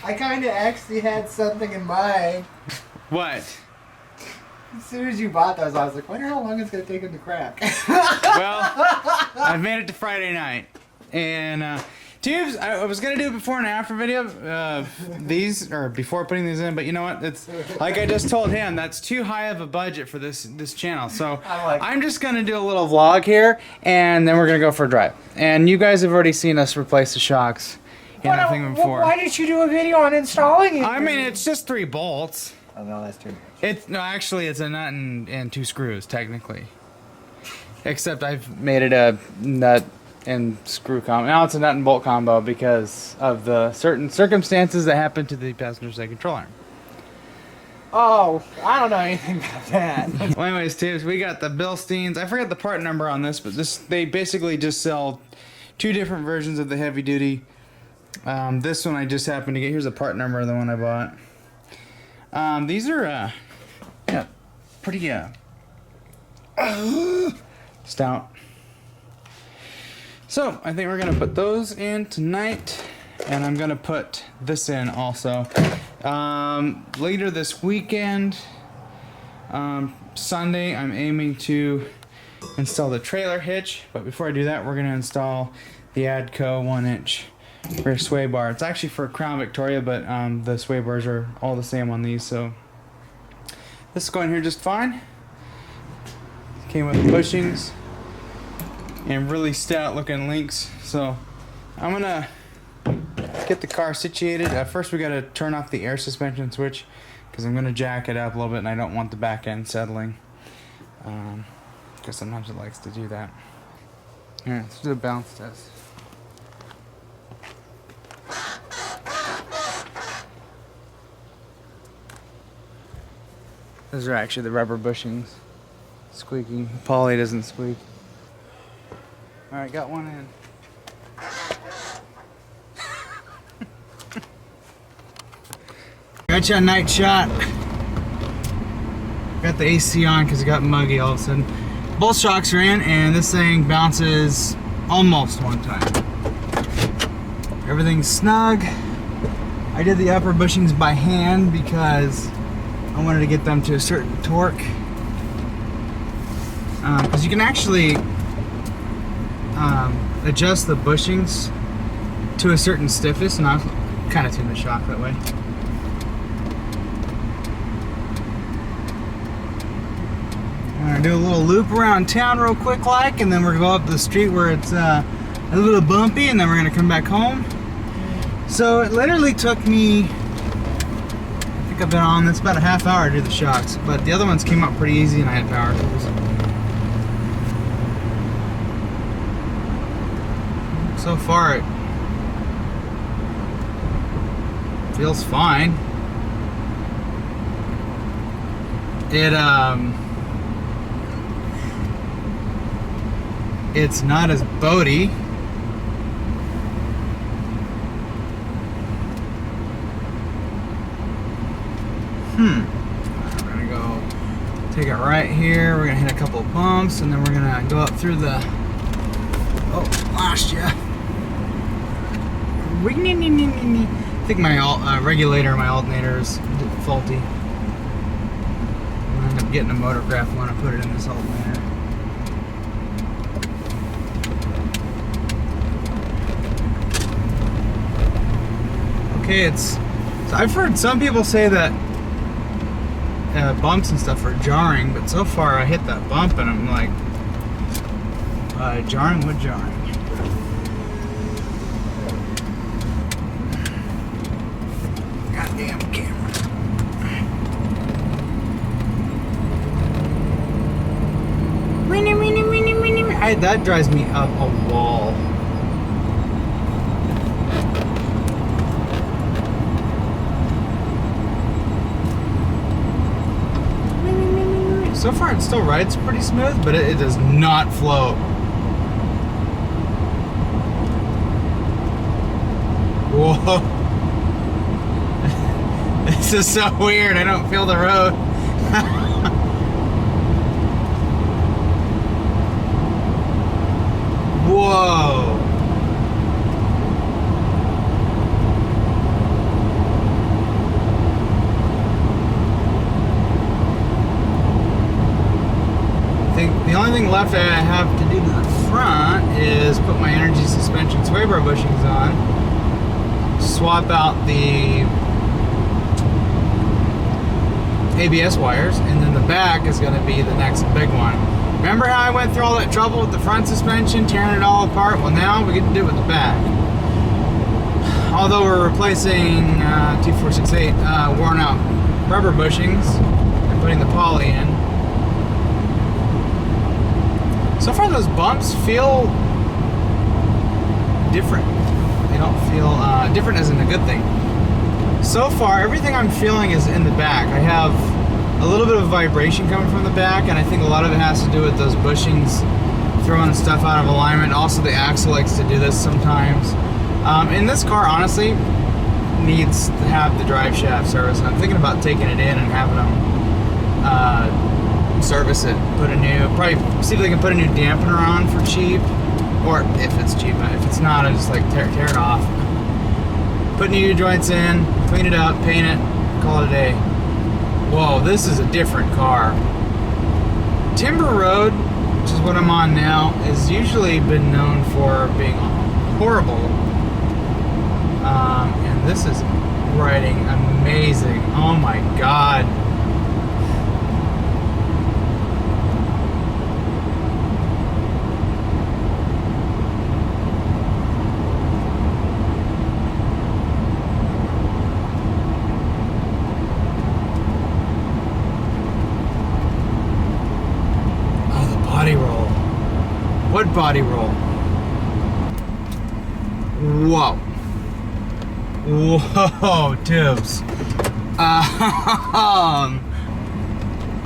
I kind of actually had something in mind. What? As soon as you bought those, I was like, wonder how long it's going to take them to crack. Well, I've made it to Friday night. And, Tubes, I was going to do a before and after video these, or before putting these in, but you know what? It's like I just told him, that's too high of a budget for this channel. So I'm just going to do a little vlog here, and then we're going to go for a drive. And you guys have already seen us replace the shocks and everything before. Why didn't you do a video on installing it? I mean, it's just 3 bolts. Oh, no, that's too much. No, actually, it's a nut and 2 screws, technically. Except I've made it a nut and screw combo. Now it's a nut and bolt combo because of the certain circumstances that happen to the passenger side control arm. Oh, I don't know anything about that. Well, anyways, Tibbs, we got the Bilsteins. I forgot the part number on this, but they basically just sell 2 different versions of the heavy duty. This one I just happened to get. Here's the part number of the one I bought. These are yeah, pretty stout. So I think we're gonna put those in tonight, and I'm gonna put this in also. Later this weekend, Sunday, I'm aiming to install the trailer hitch, but before I do that, we're gonna install the Adco 1-inch rear sway bar. It's actually for Crown Victoria, but the sway bars are all the same on these, so this is going here just fine. Came with bushings and really stout looking links, so I'm gonna get the car situated. First we gotta turn off the air suspension switch because I'm gonna jack it up a little bit and I don't want the back end settling, because sometimes it likes to do that. Alright, let's do a balance test. Those are actually the rubber bushings squeaking. Poly doesn't squeak. Alright, got one in. Got you a night shot. Got the AC on because it got muggy all of a sudden. Both shocks are in, and this thing bounces almost one time. Everything's snug. I did the upper bushings by hand because I wanted to get them to a certain torque. Because you can actually adjust the bushings to a certain stiffness, and I'll kind of tune the shock that way. I'm gonna do a little loop around town real quick like, and then we're gonna go up the street where it's a little bumpy, and then we're gonna come back home. So it literally took me, I think I've been on this about a half hour to do the shocks, but the other ones came out pretty easy and I had power tools. So far it feels fine. It's not as boaty. We're gonna go take it right here. We're gonna hit a couple of bumps, and then we're gonna go up through the. Oh, lost ya. I think my regulator, my alternator is faulty. I'm gonna end up getting a Motorcraft one and put it in this alternator. Okay, so I've heard some people say that bumps and stuff are jarring, but so far I hit that bump and I'm like, jarring with jarring. Goddamn camera. That drives me up a wall. So far it still rides pretty smooth, but it does not flow. Whoa. This is so weird, I don't feel the road. Whoa. thing left I have to do to the front is put my energy suspension sway bar bushings on, swap out the ABS wires, and then the back is going to be the next big one. Remember how I went through all that trouble with the front suspension, tearing it all apart? Well, now we get to do it with the back. Although we're replacing 2468 worn out rubber bushings and putting the poly in. So far those bumps feel different. They don't feel different as in a good thing. So far, everything I'm feeling is in the back. I have a little bit of vibration coming from the back, and I think a lot of it has to do with those bushings throwing stuff out of alignment. Also, the axle likes to do this sometimes. And this car, honestly, needs to have the drive shaft service. I'm thinking about taking it in and having them service it. Probably see if they can put a new dampener on for cheap, or if it's cheap. If it's not, I just like tear it off. Put new joints in, clean it up, paint it, call it a day. Whoa, this is a different car. Timber Road, which is what I'm on now, has usually been known for being horrible. And this is riding amazing. Oh my God. What body roll? Whoa. Whoa, Tibbs. I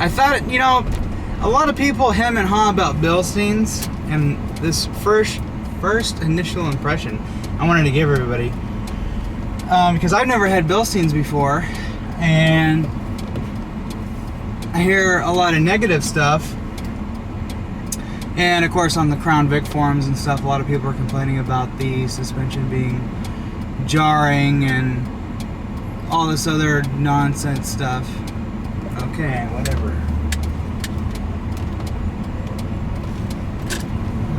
thought, you know, a lot of people hem and haw about Bilsteins, and this first initial impression I wanted to give everybody, because I've never had Bilsteins before, and I hear a lot of negative stuff. And of course on the Crown Vic forums and stuff, a lot of people are complaining about the suspension being jarring and all this other nonsense stuff. Okay, whatever.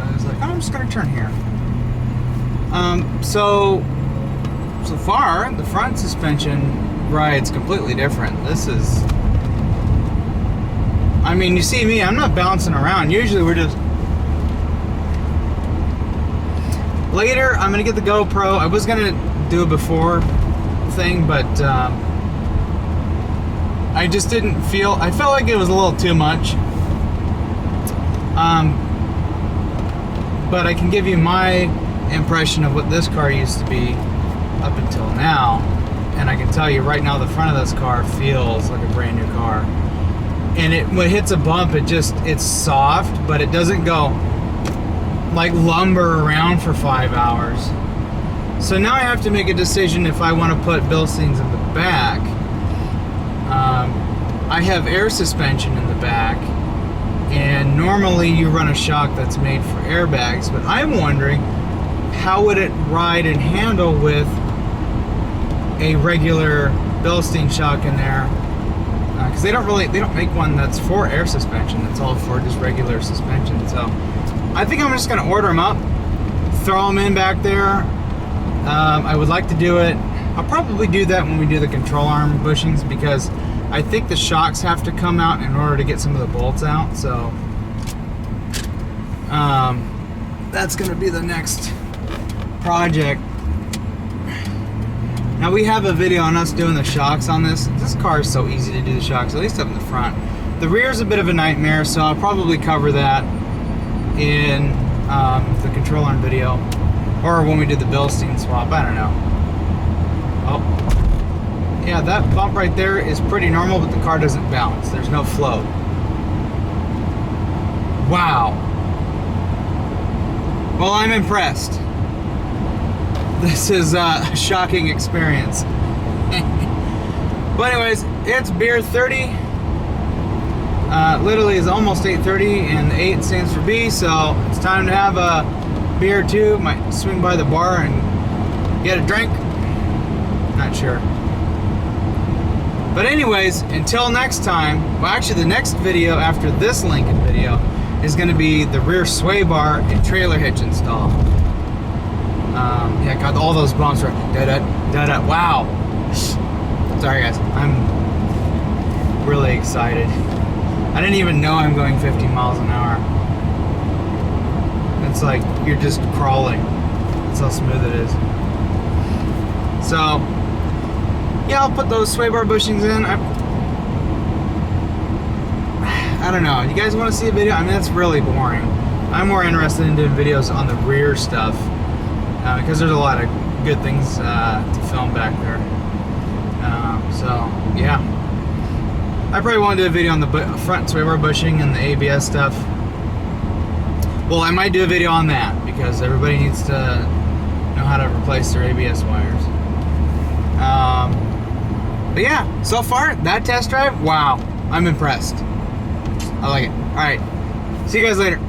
I was like, oh, I'm just gonna turn here. So far, the front suspension rides completely different. This is, I mean, you see me, I'm not bouncing around. Usually we're just... Later, I'm going to get the GoPro. I was going to do a before thing, but I just didn't feel... I felt like it was a little too much. But I can give you my impression of what this car used to be up until now. And I can tell you right now, the front of this car feels like a brand new car. And when it hits a bump, it's soft, but it doesn't go like lumber around for 5 hours. So now I have to make a decision if I want to put Bilsteins in the back. I have air suspension in the back, and normally you run a shock that's made for airbags, but I'm wondering how would it ride and handle with a regular Bilstein shock in there. Because they don't make one that's for air suspension. It's all for just regular suspension. So I think I'm just going to order them up, throw them in back there. I would like to do it. I'll probably do that when we do the control arm bushings, because I think the shocks have to come out in order to get some of the bolts out. So that's going to be the next project. Now we have a video on us doing the shocks on this. This car is so easy to do the shocks, at least up in the front. The rear is a bit of a nightmare, so I'll probably cover that in the control arm video, or when we do the Bilstein swap. I don't know. Oh, yeah, that bump right there is pretty normal, but the car doesn't bounce. There's no float. Wow. Well, I'm impressed. This is a shocking experience. But anyways, it's beer 30. Literally is almost 8:30, and the 8 stands for B, so it's time to have a beer or two. Might swing by the bar and get a drink. Not sure. But anyways, until next time, well, actually the next video after this Lincoln video is going to be the rear sway bar and trailer hitch install. Yeah, got all those bumps right. Da-da. Wow. Sorry guys, I'm really excited. I didn't even know I'm going 50 miles an hour. It's like you're just crawling. That's how smooth it is. So, yeah, I'll put those sway bar bushings in. I don't know. You guys want to see a video? I mean, that's really boring. I'm more interested in doing videos on the rear stuff because there's a lot of good things to film back there. So, yeah. I probably want to do a video on the front sway bar bushing and the ABS stuff. Well, I might do a video on that because everybody needs to know how to replace their ABS wires. But yeah, so far, that test drive, wow, I'm impressed. I like it. All right, see you guys later.